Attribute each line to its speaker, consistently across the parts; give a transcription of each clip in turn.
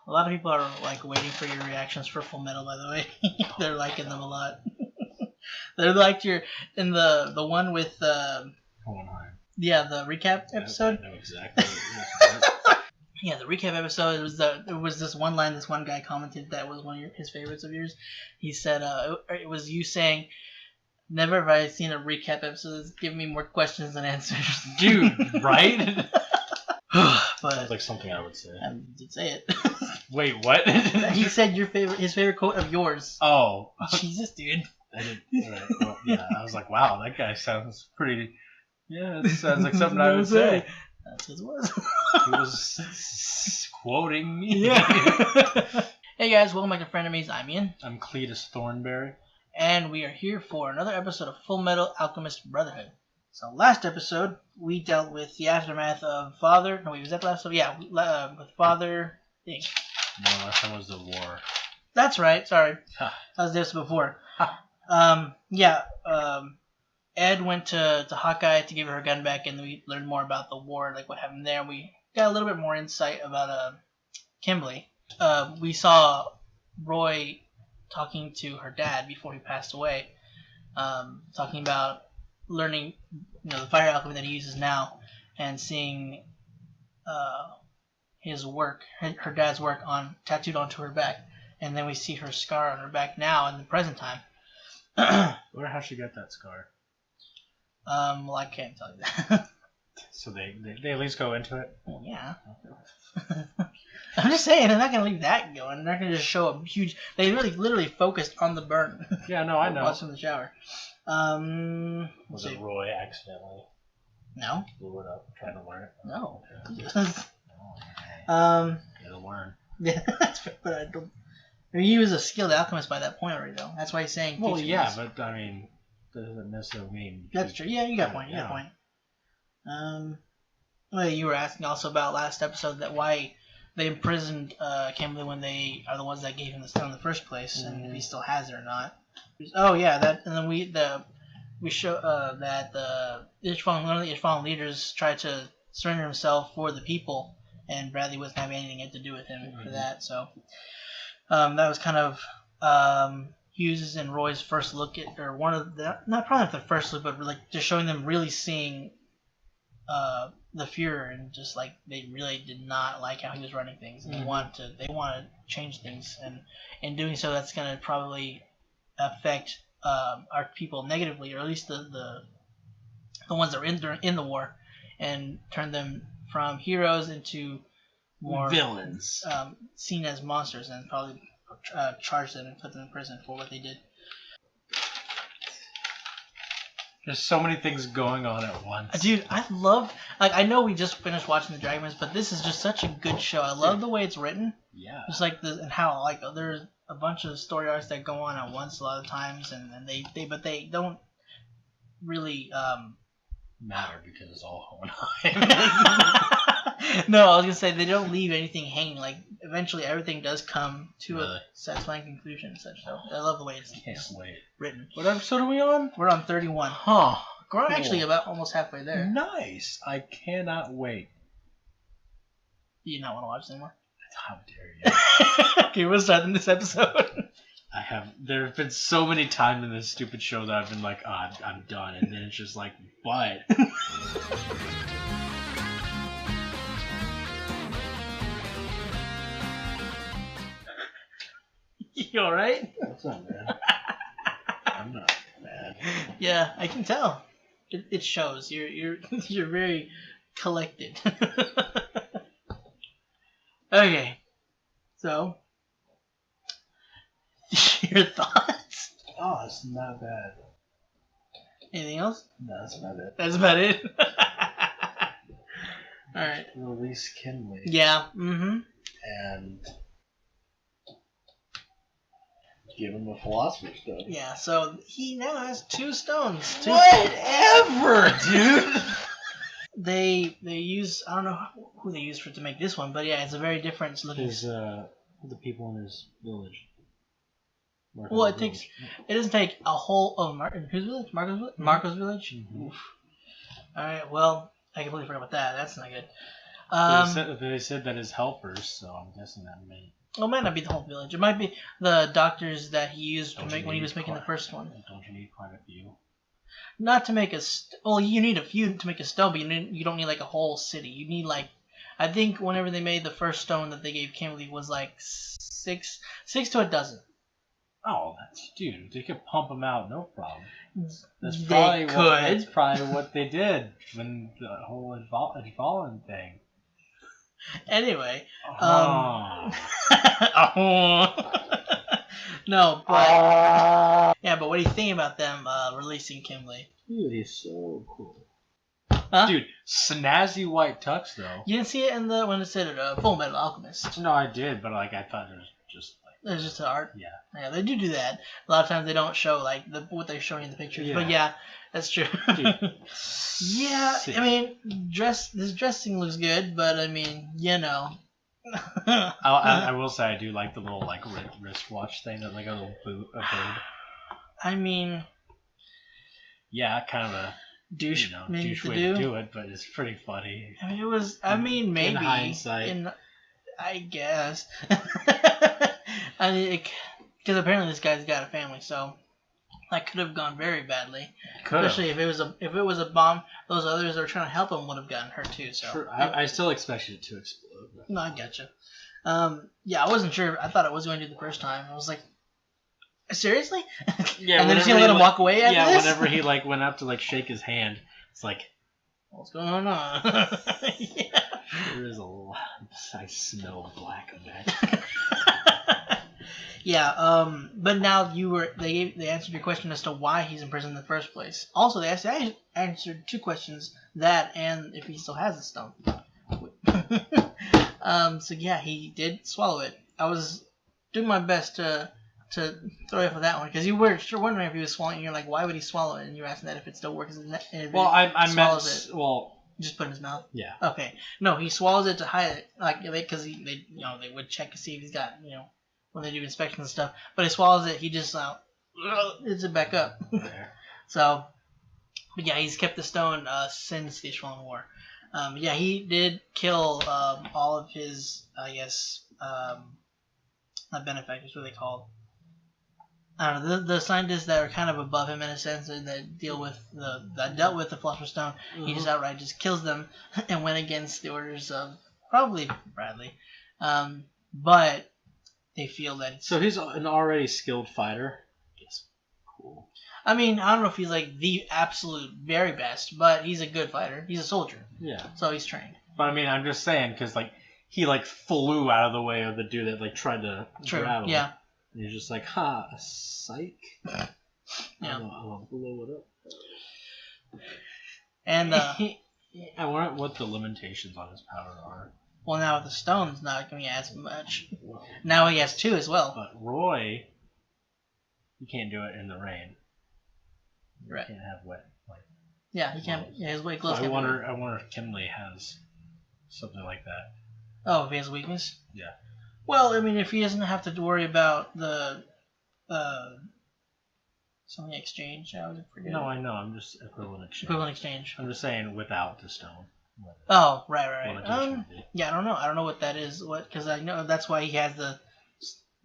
Speaker 1: A lot of people are like waiting for your reactions for Fullmetal. By the way, they're liking them a lot. They're like your in the one with
Speaker 2: Hohenheim.
Speaker 1: Yeah, the recap episode.
Speaker 2: I know exactly.
Speaker 1: Yeah, the recap episode. It was this one line. This one guy commented that was one of his favorites of yours. He said it was you saying, "Never have I seen a recap episode that's given me more questions than answers."
Speaker 2: Dude, right?
Speaker 1: But
Speaker 2: sounds like something I would say.
Speaker 1: I did say it.
Speaker 2: Wait, what?
Speaker 1: He said his favorite quote of yours.
Speaker 2: Oh,
Speaker 1: Jesus, dude.
Speaker 2: I did. Right. Well, yeah, I was like, wow, that guy sounds pretty. Yeah, it sounds like something I would say.
Speaker 1: That's what it was.
Speaker 2: He was quoting me.
Speaker 1: Yeah. Hey guys, welcome back to Frenemies. I'm Ian.
Speaker 2: I'm Cletus Thornberry.
Speaker 1: And we are here for another episode of Fullmetal Alchemist Brotherhood. So last episode, we dealt with the aftermath of Father... No, wait, was that the last episode? Yeah, with Father... Thing.
Speaker 2: No, last time was the war.
Speaker 1: That's right, sorry.
Speaker 2: Huh.
Speaker 1: That was this before. Ed went to Hawkeye to give her gun back, and we learned more about the war, like what happened there. We got a little bit more insight about Kimblee. We saw Roy talking to her dad before he passed away, talking about learning, the fire alchemy that he uses now, and seeing his work, her dad's work, tattooed onto her back, and then we see her scar on her back now in the present time.
Speaker 2: I wonder how she got that scar.
Speaker 1: Well, I can't tell you that.
Speaker 2: So they at least go into it?
Speaker 1: Well, yeah. I'm just saying, they're not going to leave that going. They're not going to just show a huge... They really literally focused on the burn.
Speaker 2: Yeah, no, I know.
Speaker 1: Watch from the shower.
Speaker 2: Was it Roy accidentally?
Speaker 1: No.
Speaker 2: Blew it up trying to learn it?
Speaker 1: No.
Speaker 2: It'll learn.
Speaker 1: Yeah, that's fair, but I don't... I mean, he was a skilled alchemist by that point already, though. That's why he's saying...
Speaker 2: Well, yeah, but, I mean... Doesn't necessarily mean...
Speaker 1: That's true. Yeah, you got a point. You got a point. Well, you were asking also about last episode that why they imprisoned Kimblee when they are the ones that gave him the stone in the first place, and if he still has it or not. Oh yeah, that, and then we show that one of the Ishvalan leaders tried to surrender himself for the people, and Bradley wasn't having anything to do with him for that. So that was kind of Hughes and Roy's first look at, or one of the, probably not the first look, but like just showing them really seeing the Fuhrer, and just like they really did not like how he was running things, and they want to change things, and in doing so, that's going to probably affect our people negatively, or at least the ones that were in the war, and turn them from heroes into more
Speaker 2: villains,
Speaker 1: seen as monsters, and probably charge them and put them in prison for what they did.
Speaker 2: There's so many things going on at once.
Speaker 1: Dude, I love... I know we just finished watching The Dragonmans, but this is just such a good show. I love the way it's written.
Speaker 2: Yeah.
Speaker 1: Just like and how there's a bunch of story arcs that go on at once a lot of times, and they don't really
Speaker 2: matter because it's all Hohenheim.
Speaker 1: No, I was gonna say they don't leave anything hanging. Like eventually, everything does come to a satisfying conclusion and such. So I love the way it's written.
Speaker 2: What episode are we on?
Speaker 1: We're on 31.
Speaker 2: Huh.
Speaker 1: We're actually about almost halfway there.
Speaker 2: Nice. I cannot wait.
Speaker 1: Do you not want to watch anymore?
Speaker 2: How dare you?
Speaker 1: Okay, we'll start in this episode.
Speaker 2: There have been so many times in this stupid show that I've been like, I'm done, and then it's just like, but.
Speaker 1: You alright?
Speaker 2: That's not bad. I'm not bad.
Speaker 1: Yeah, I can tell. It shows. You're very collected. Okay. So, your thoughts?
Speaker 2: Oh, it's not bad.
Speaker 1: Anything else?
Speaker 2: No, that's about it.
Speaker 1: That's about it? Alright.
Speaker 2: Release Kimblee.
Speaker 1: Yeah.
Speaker 2: And give him a Philosopher's Stone.
Speaker 1: Yeah, so he now has 2 stones.
Speaker 2: Whatever, dude!
Speaker 1: They use, I don't know who they used to make this one, but yeah, it's a very different looking.
Speaker 2: The people in his village.
Speaker 1: Well, it doesn't take a whole whose village? Marco's village? Marco's village?
Speaker 2: Mm-hmm.
Speaker 1: Oof. Alright, well, I completely forgot about that. That's not good.
Speaker 2: They said that his helpers, so I'm guessing that may.
Speaker 1: Well, it might not be the whole village. It might be the doctors that he used to make when he was making the first one.
Speaker 2: Don't you need quite a few?
Speaker 1: Not to make well, you need a few to make a stone, but you don't need like a whole city. You need like, I think whenever they made the first stone that they gave Kimblee was like six to a dozen.
Speaker 2: Oh, dude, they could pump them out, no problem. That's probably what they did when the whole Fallen thing.
Speaker 1: Anyway, no, but yeah, but what do you think about them releasing Kimblee?
Speaker 2: Dude, he's so cool.
Speaker 1: Huh?
Speaker 2: Dude, snazzy white tux though.
Speaker 1: You didn't see it in when it said Fullmetal Alchemist.
Speaker 2: No, I did, but like I thought it was just like.
Speaker 1: It's just art.
Speaker 2: Yeah,
Speaker 1: they do that. A lot of times they don't show like what they're showing in the pictures. Yeah. But yeah, that's true.
Speaker 2: Dude,
Speaker 1: yeah, I mean, this dressing looks good, but I mean, you know.
Speaker 2: I will say I do like the little like wristwatch thing, that like a little bird.
Speaker 1: I mean,
Speaker 2: yeah, kind of a douche way to do it, but it's pretty funny.
Speaker 1: I mean, it was. I mean, maybe
Speaker 2: in hindsight,
Speaker 1: I guess. I mean, because apparently this guy's got a family, so that could have gone very badly. Especially if it was a bomb, those others that were trying to help him would have gotten hurt too. So
Speaker 2: sure. I still expected it to explode.
Speaker 1: No, I gotcha. Yeah, I wasn't sure. I thought it was going to do the first time. I was like, seriously?
Speaker 2: Yeah.
Speaker 1: And then she let him walk away after this?
Speaker 2: Whenever he like went up to like shake his hand, it's like,
Speaker 1: what's going on? Yeah.
Speaker 2: There is a lot. I smell black magic.
Speaker 1: Yeah, but now they answered your question as to why he's in prison in the first place. Also, they answered 2 questions, that and if he still has the stone. So yeah, he did swallow it. I was doing my best to throw you for that one, because you were sure wondering if he was swallowing it. You're like, why would he swallow it? And you're asking that if it still works.
Speaker 2: Well, I meant
Speaker 1: just put it in his mouth.
Speaker 2: Yeah.
Speaker 1: Okay. No, he swallows it to hide it, like because they would check to see if he's got when they do inspections and stuff. But he swallows it. He just it's it back up. So, but yeah, he's kept the stone since the Ishvalan War. Yeah, he did kill all of his, I guess, not benefactors. What are they called? I don't know, the scientists that are kind of above him in a sense, that dealt with the Philosopher's Stone. Mm-hmm. He just outright kills them and went against the orders of probably Bradley. But they feel that.
Speaker 2: So he's an already skilled fighter. Yes. Cool.
Speaker 1: I mean, I don't know if he's like the absolute very best, but he's a good fighter. He's a soldier. Yeah. So he's trained.
Speaker 2: But I mean, I'm just saying, because like he like flew out of the way of the dude that like tried to grab him. Yeah. And you're just like, psych. Yeah. I'll blow it up.
Speaker 1: And
Speaker 2: I wonder what the limitations on his power are.
Speaker 1: Well, now with the stone's not going to be as much. Now he has 2 as well.
Speaker 2: But Roy, you can't do it in the rain.
Speaker 1: Right.
Speaker 2: You can't have wet.
Speaker 1: Yeah, he can't. Yeah, his wet clothes.
Speaker 2: So I wonder if Kimblee has something like that.
Speaker 1: Oh, if he has a weakness?
Speaker 2: Yeah.
Speaker 1: Well, I mean, if he doesn't have to worry about the something exchange, I would forget.
Speaker 2: No, I know. I'm just equivalent exchange.
Speaker 1: Equivalent exchange.
Speaker 2: I'm just saying without the stone.
Speaker 1: Oh, right. Yeah, I don't know. I don't know what that is. Because I know that's why he has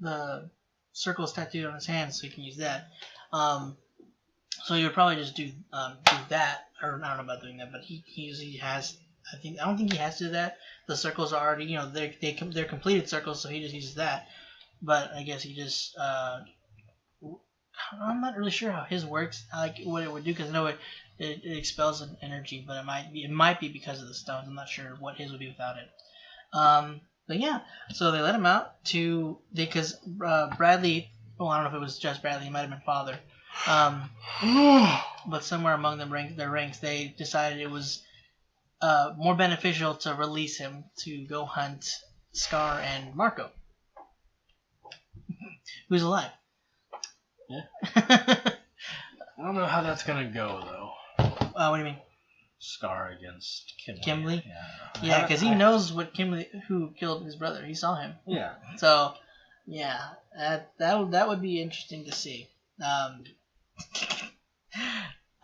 Speaker 1: the circles tattooed on his hands, so he can use that. So you would probably just do that, or I don't know about doing that, but he usually has. I don't think he has to do that. The circles are already, they're completed circles, so he just uses that. But I guess he just. I'm not really sure how his works, like what it would do, because I know it expels an energy, but it might be because of the stones. I'm not sure what his would be without it. But yeah, so they let him out because Bradley. Well, I don't know if it was just Bradley. It might have been Father. But somewhere among their ranks, they decided it was more beneficial to release him to go hunt Scar and Marco, who's alive.
Speaker 2: Yeah. I don't know how that's gonna go though.
Speaker 1: What do you mean?
Speaker 2: Scar against Kimblee.
Speaker 1: Kimblee? Yeah, because he knows who killed his brother. He saw him.
Speaker 2: Yeah.
Speaker 1: So, yeah, that would be interesting to see.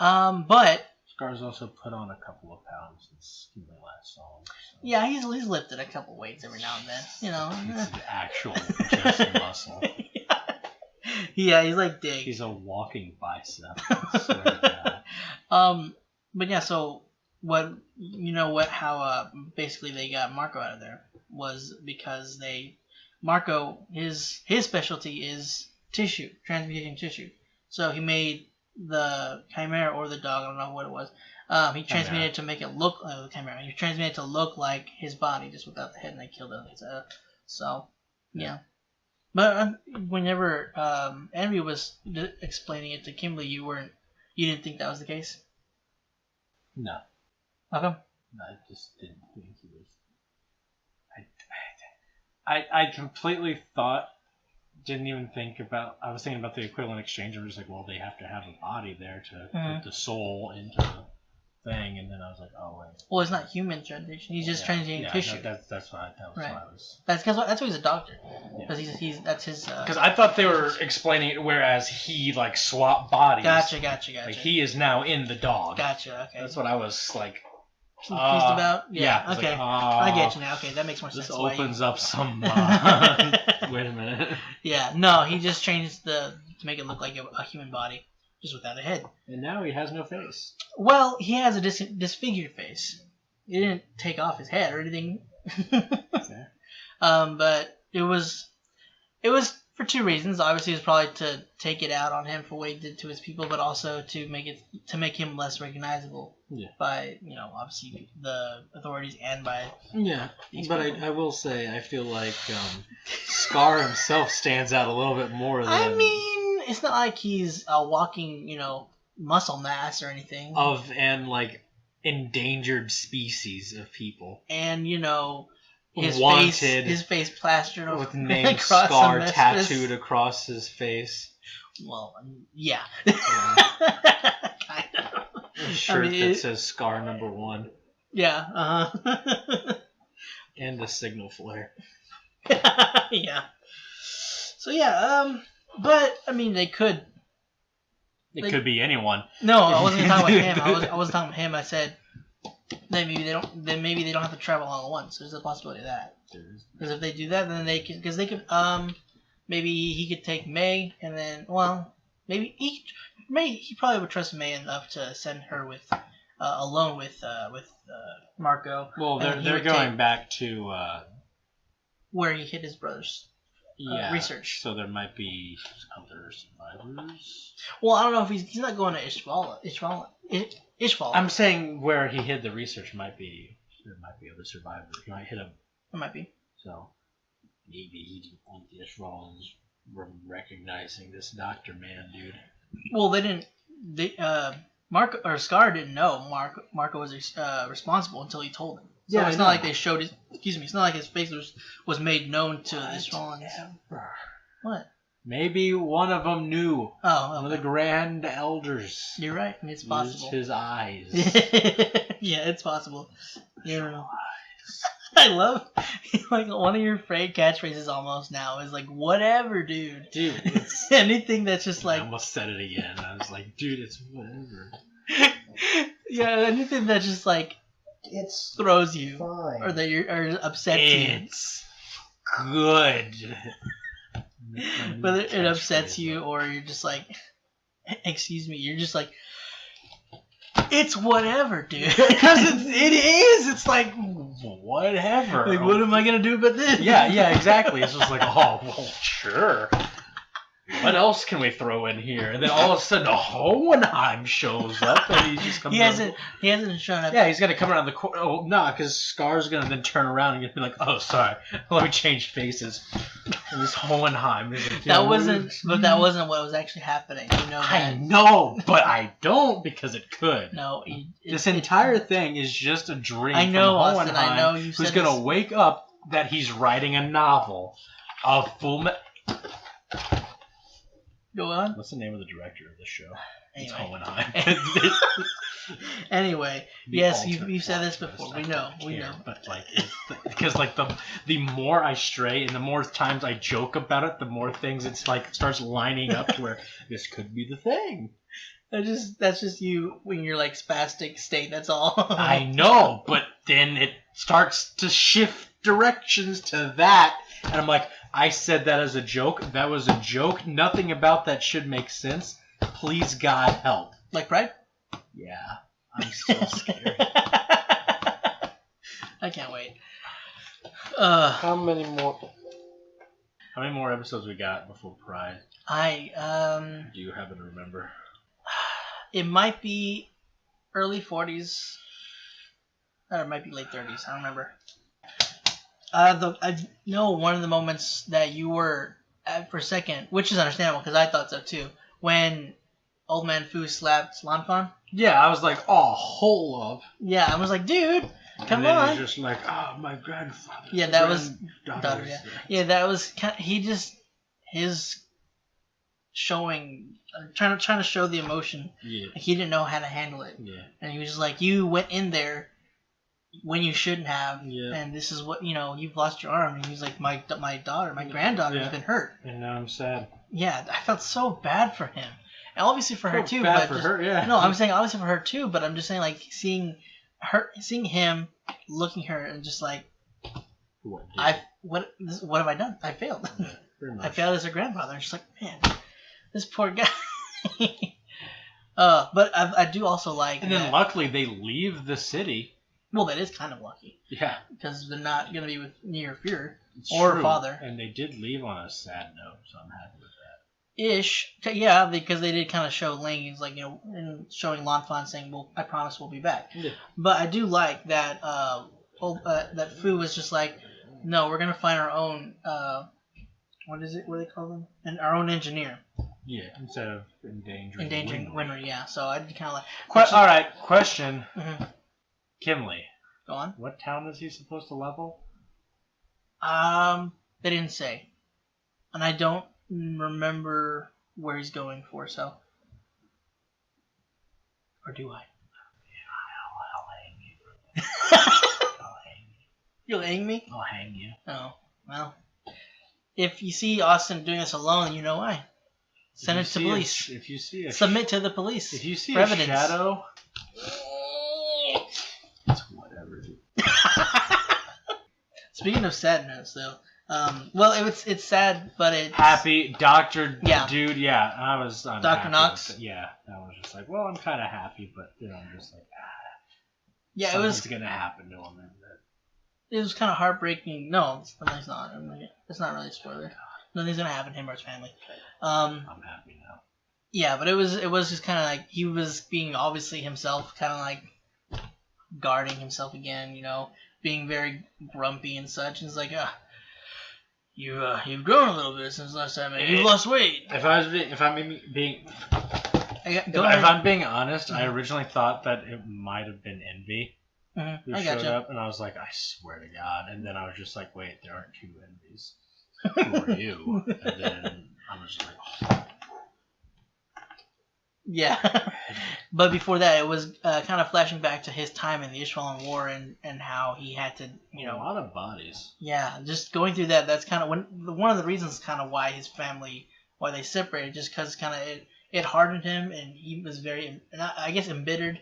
Speaker 1: But
Speaker 2: Scar's also put on a couple of pounds since Kimblee last saw him. So.
Speaker 1: Yeah, he's lifted a couple weights every now and then. You know,
Speaker 2: it's actual chest muscle.
Speaker 1: Yeah, he's like Dig.
Speaker 2: He's a walking bicep. I swear to God.
Speaker 1: But yeah, so how basically they got Marco out of there was because Marco his specialty is tissue, transmuting tissue. So he made the Chimera or the dog, I don't know what it was. He transmuted it to make it look like the Chimera. He transmuted it to look like his body, just without the head, and they killed it. So, yeah. But whenever Envy was explaining it to Kimblee, you didn't think that was the case?
Speaker 2: No.
Speaker 1: How come?
Speaker 2: I just didn't think he was. I completely didn't even think about. I was thinking about the equivalent exchange. I was like, well, they have to have a body there to put the soul into the thing, and then I was like, oh wait.
Speaker 1: Well, it's not human transmutation. He's just transmuting tissue.
Speaker 2: That's why I was.
Speaker 1: That's why he's a doctor. Because that's his.
Speaker 2: Because I thought they were explaining it, whereas he like swapped bodies.
Speaker 1: Gotcha.
Speaker 2: Like he is now in the dog.
Speaker 1: Gotcha. Okay.
Speaker 2: That's what I was like.
Speaker 1: Confused about?
Speaker 2: Yeah.
Speaker 1: Okay.
Speaker 2: Like,
Speaker 1: I get you now. Okay, that makes more sense.
Speaker 2: This opens up some. Wait a minute.
Speaker 1: Yeah. No, he just changed to make it look like a human body, just without a head.
Speaker 2: And now he has no face.
Speaker 1: Well, he has a disfigured face. He didn't take off his head or anything.
Speaker 2: Okay.
Speaker 1: But it was for two reasons. Obviously, it was probably to take it out on him for what he did to his people, but also to make him less recognizable by obviously the authorities and by
Speaker 2: But I will say I feel like Scar himself stands out a little bit more than.
Speaker 1: I mean, it's not like he's a walking muscle mass or anything
Speaker 2: and like endangered species of people
Speaker 1: and his face plastered over
Speaker 2: with name Scar tattooed across his face.
Speaker 1: Well, yeah.
Speaker 2: Kind of. A shirt that says Scar #1.
Speaker 1: Yeah.
Speaker 2: And a signal flare.
Speaker 1: Yeah. So yeah. But I mean, they could.
Speaker 2: It could be anyone.
Speaker 1: No, I wasn't talking about him. I wasn't talking about him. I said. Maybe they don't have to travel all at once. There's a possibility of that. Because if they do that, then they could. Maybe he could take May, and then maybe he probably would trust May enough to send her alone with Marco.
Speaker 2: Well, they're going back to
Speaker 1: where he hid his brother's research.
Speaker 2: So there might be other survivors.
Speaker 1: Well, I don't know if he's not going to Ishval.
Speaker 2: I'm saying where he hid the research there might be other survivors. He might hit him.
Speaker 1: It might be.
Speaker 2: So maybe he didn't want the Ishvals recognizing this doctor man, dude.
Speaker 1: Well, they didn't. Marco or Scar didn't know Marco was responsible until he told him. So it's not like they showed his. Excuse me. It's not like his face was made known to the Ishvals. What?
Speaker 2: Maybe one of them knew.
Speaker 1: Oh,
Speaker 2: one of the grand elders.
Speaker 1: You're right. It's possible.
Speaker 2: His eyes.
Speaker 1: Yeah, it's possible. You don't know. I love like one of your catchphrases almost now is like whatever, dude.
Speaker 2: Dude, it's
Speaker 1: anything that's just like.
Speaker 2: I almost said it again. I was like, dude, it's whatever.
Speaker 1: Yeah, anything that just like throws you
Speaker 2: fine.
Speaker 1: Or that or upsets you.
Speaker 2: It's good.
Speaker 1: Whether it upsets you or you're just like, excuse me, you're just like, it's whatever, dude.
Speaker 2: Because it is. It's like, whatever.
Speaker 1: Like, what am I going to do about this?
Speaker 2: Yeah, exactly. It's just like, oh, well, sure. What else can we throw in here? And then all of a sudden, Hohenheim shows up, and he just comes.
Speaker 1: He hasn't shown up.
Speaker 2: Yeah, he's gonna come around the corner. Oh no, because Scar's gonna then turn around and be like, "Oh, sorry, let me change faces." And this Hohenheim is like,
Speaker 1: that wasn't what was actually happening. You know that.
Speaker 2: I know, but I don't because it could.
Speaker 1: No,
Speaker 2: this entire thing is just a dream.
Speaker 1: I know,
Speaker 2: from
Speaker 1: Austin. I know you.
Speaker 2: Who's gonna wake up that he's writing a novel of Fullmetal.
Speaker 1: Go on.
Speaker 2: What's the name of the director of this show?
Speaker 1: Anyway.
Speaker 2: It's Hohenheim.
Speaker 1: Anyway, yes, you've said this before. We know.
Speaker 2: But like, because like the more I stray and the more times I joke about it, the more things it's like starts lining up to where this could be the thing.
Speaker 1: That's just you when you're like spastic state. That's all.
Speaker 2: I know, but then it starts to shift directions to that. And I'm like, I said that as a joke. That was a joke. Nothing about that should make sense. Please, God, help.
Speaker 1: Like Pride?
Speaker 2: Yeah. I'm still scared.
Speaker 1: I can't wait.
Speaker 2: How many more episodes we got before Pride? Do you happen to remember?
Speaker 1: It might be early 40s. Or it might be late 30s. I don't remember. I know one of the moments that you were at for a second, which is understandable because I thought so too, when Old Man Fu slapped Lanfan.
Speaker 2: Yeah, I was like, oh, hold up.
Speaker 1: Yeah, I was like, dude, come on.
Speaker 2: And just like, oh, my grandfather.
Speaker 1: Yeah, that was daughter. Yeah, that was kind of, his showing, trying to show the emotion.
Speaker 2: Yeah.
Speaker 1: Like he didn't know how to handle it.
Speaker 2: Yeah.
Speaker 1: And he was just like, you went in there when you shouldn't have,
Speaker 2: yeah.
Speaker 1: And this is what, you've lost your arm. And he's like, my daughter, my granddaughter has been hurt.
Speaker 2: And now I'm sad.
Speaker 1: Yeah, I felt so bad for him. And obviously for her too.
Speaker 2: Bad for her, yeah.
Speaker 1: No, I'm saying obviously for her too, but I'm just saying like seeing him looking at her and just like, what have I done? I failed. Yeah, I failed as her grandfather. And she's like, man, this poor guy. But I do also like.
Speaker 2: And then luckily they leave the city.
Speaker 1: Well, that is kind of lucky.
Speaker 2: Yeah.
Speaker 1: Because they're not going to be with near Fuhrer or her father.
Speaker 2: And they did leave on a sad note, so I'm happy with that.
Speaker 1: Ish. Yeah, because they did kind of show Ling, he's like, and showing Lanfan saying, well, I promise we'll be back.
Speaker 2: Yeah.
Speaker 1: But I do like that that Fu was just like, no, we're going to find our own, what do they call them? Our own engineer.
Speaker 2: Yeah, instead of endangering
Speaker 1: Winry, yeah. So I'd kind of like...
Speaker 2: All right, question.
Speaker 1: Mm-hmm.
Speaker 2: Kimblee.
Speaker 1: Go on.
Speaker 2: What town is he supposed to level?
Speaker 1: They didn't say. And I don't remember where he's going for, so... Or do I?
Speaker 2: I'll hang you. I'll hang you.
Speaker 1: You'll hang me?
Speaker 2: I'll hang you.
Speaker 1: Oh, well. If you see Austin doing this alone, you know why. Send it to police.
Speaker 2: If you see
Speaker 1: submit to the police.
Speaker 2: If you see a shadow... It's whatever.
Speaker 1: Speaking of sadness, though, well, it's sad, but it's
Speaker 2: happy. Doctor, dude, yeah, I was
Speaker 1: Dr. Knox.
Speaker 2: Yeah, I was just like, well, I'm kind of happy, but then I'm just like,
Speaker 1: yeah,
Speaker 2: something's gonna happen to him.
Speaker 1: It was kind of heartbreaking. No, it's not. It's not really a spoiler. Nothing's gonna happen to him or his family.
Speaker 2: I'm happy now.
Speaker 1: Yeah, but it was just kind of like he was being obviously himself, kind of like guarding himself again, being very grumpy and such. And it's like, you've grown a little bit since last time. You've lost weight.
Speaker 2: If I'm being honest, I originally thought that it might have been Envy who showed up, and I was like, I swear to God. And then I was just like, wait, there aren't two Envies. Who are you? And then I was just like, oh.
Speaker 1: Yeah. But before that, it was kind of flashing back to his time in the Ishvalan War and how he had to,
Speaker 2: a lot of bodies.
Speaker 1: Yeah, just going through that. That's kind of one of the reasons, kind of why his family, why they separated, just because kind of it hardened him, and he was very, I guess, embittered,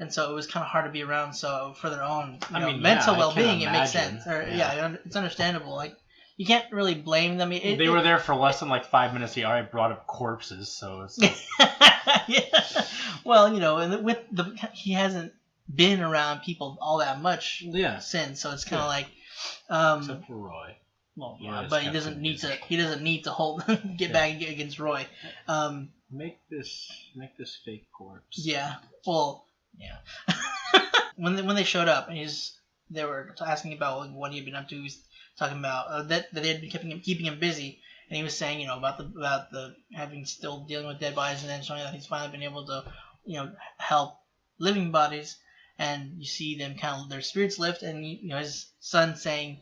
Speaker 1: and so it was kind of hard to be around. So for their own, mental well-being, it makes sense. It's understandable. Like. You can't really blame them.
Speaker 2: They were there for less than 5 minutes. He already brought up corpses, so it's like...
Speaker 1: Yeah. Well, and he hasn't been around people all that much since, so it's kind of like.
Speaker 2: Except for Roy.
Speaker 1: Well, yeah, but he doesn't need to. He doesn't need to get back against Roy.
Speaker 2: Make this fake corpse.
Speaker 1: Yeah. Well, yeah. when they showed up and they were asking about what he had been up to. He's talking about that they had been keeping him busy, and he was saying about the having still dealing with dead bodies, and then showing that he's finally been able to help living bodies, and you see them kind of their spirits lift, and his son saying,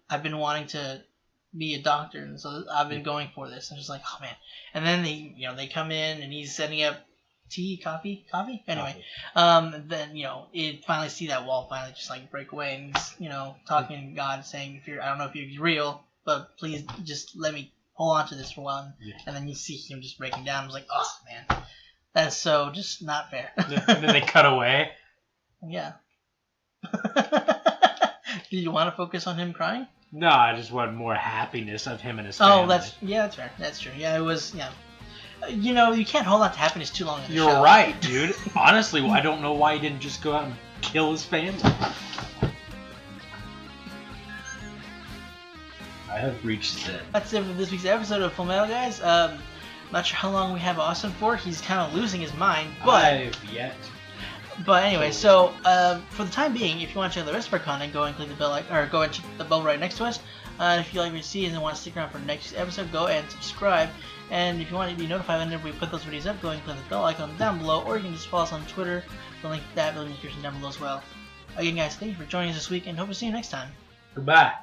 Speaker 1: I've been wanting to be a doctor, and so I've been going for this, and just like, oh man, and then they come in and he's setting up coffee anyway. Then it finally see that wall finally just break away, and he's talking to God, saying, I don't know if you're real, but please just let me hold on to this for a while. And then you see him just breaking down. I was like, oh man, that is so just not fair.
Speaker 2: And then they cut away.
Speaker 1: Yeah. Do you want to focus on him crying?
Speaker 2: No, I just want more happiness of him and his family.
Speaker 1: Oh, that's fair. That's true. Yeah, it was. Yeah. You know, you can't hold on to happiness too long in the show.
Speaker 2: You're right, dude. Honestly, I don't know why he didn't just go out and kill his family. I have reached Cens.
Speaker 1: That's it for this week's episode of Fullmetal, guys. Not sure how long we have Austin for. He's kind of losing his mind, but
Speaker 2: I've yet.
Speaker 1: But anyway, so for the time being, if you want to check the rest of our content, go and click the bell, or go and check the bell right next to us. If you like what you see and want to stick around for the next episode, go and subscribe. And if you want to be notified whenever we put those videos up, go and click the bell icon down below, or you can just follow us on Twitter. The link to that will be in the description down below as well. Again, guys, thank you for joining us this week, and hope to see you next time.
Speaker 2: Goodbye.